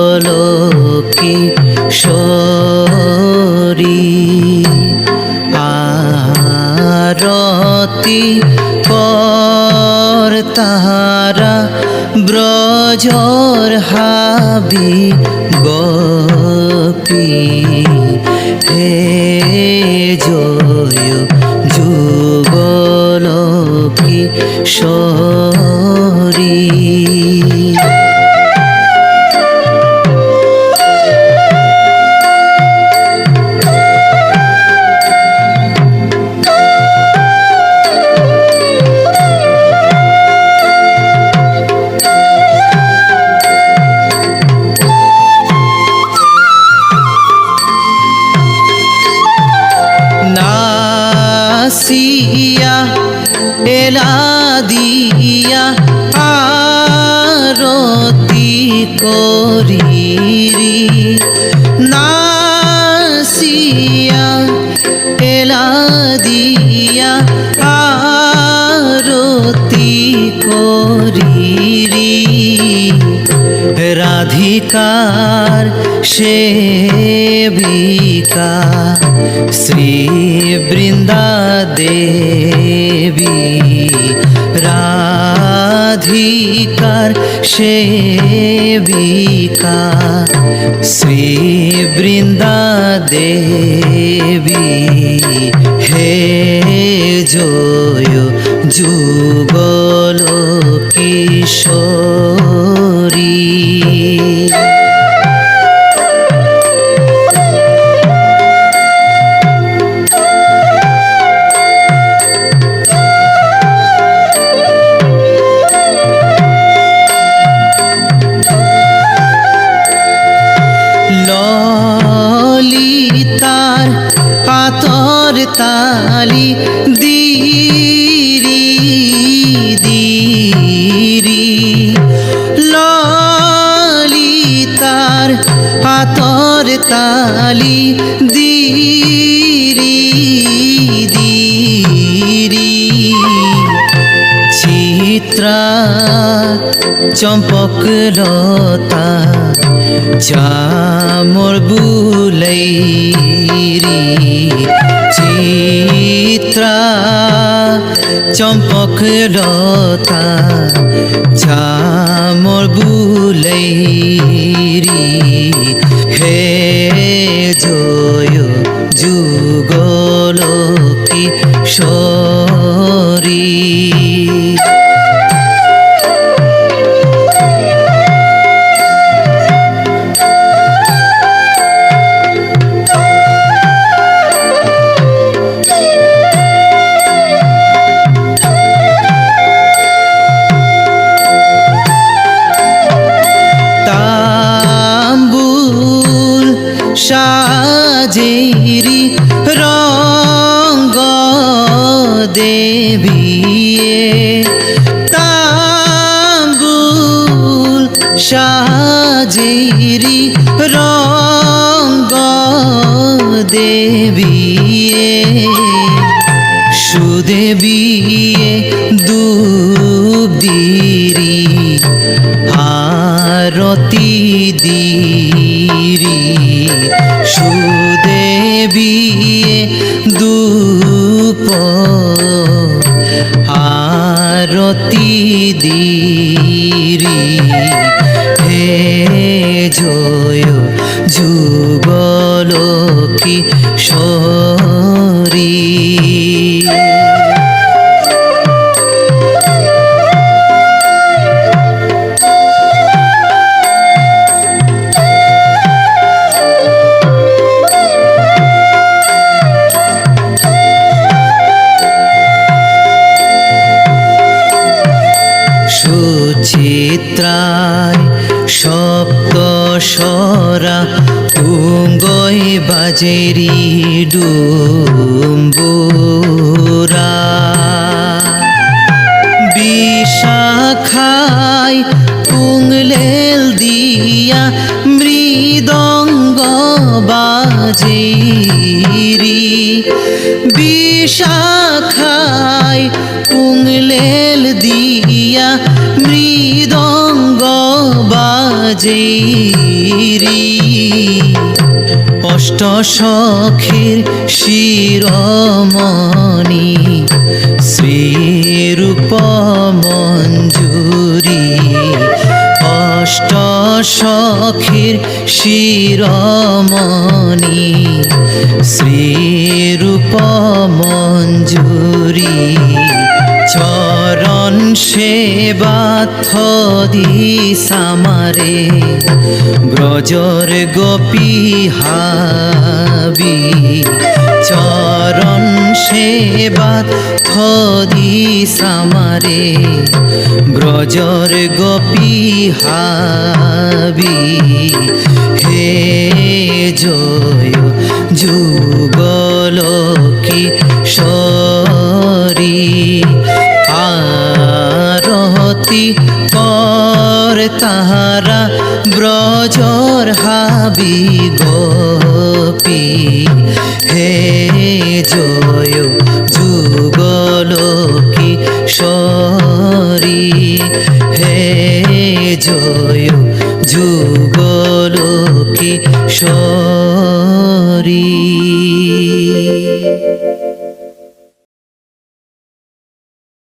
যুগলকি শরী আরতি কর তাহারা ব্রজর হাবি গোপী হে জয় যুগলকি শরী নাসিয়া এলাদিয়া আরতি করিরি নাসিয়া এলাদিয়া আরতি করিরি রাধিকার সেবিকা শ্রী বৃন্দা দেবী রাধিকার সেবিকা শ্রী বৃন্দা দেবী হে জয় যুগলকি শরী ললিতার পাতর তালি দিরি দিরি ললিতার পাতর তালি দিরি দিরি চিত্রা চম্পক লতা চামর বুলাইরি চিত্রা চম্পক লতা চামর বুলাইরি হে জয় যুগলকি শরী সাজেরি রঙ্গ দেবিয়ে তাম্বুল সাজেরি রঙ্গ দেবিয়ে সুদেবিয়ে দুবদিরি আরতি দিরি সুদেবিয়ে ধূপ আরতি দিরি হে জয় যুগলকি শরী সুচিত্রায় সপ্তস্বরা তুঙ্গই বাজেরি ডুম্বুরা বিশাখায় তুঙ্গলেল দিয়া মৃদঙ্গ বাজেরি বিশাখায় তুঙ্গলেল দিয়া মৃদঙ্গ বা আজিরি অষ্ট সখীর শিরোমণি শ্রীরূপ মঞ্জুরি অষ্ট সখীর শিরোমণি শ্রীরূপ মঞ্জুরি চরণ সেবা দিসামারে ব্রজর গোপী হাবি চরণ সেবা দিসামারে ব্রজর গোপী হাবি হে জয় যুগলকি সরি আরতি কর তাহারা ব্রজর হাবি গোপী হে জয় যুগলকি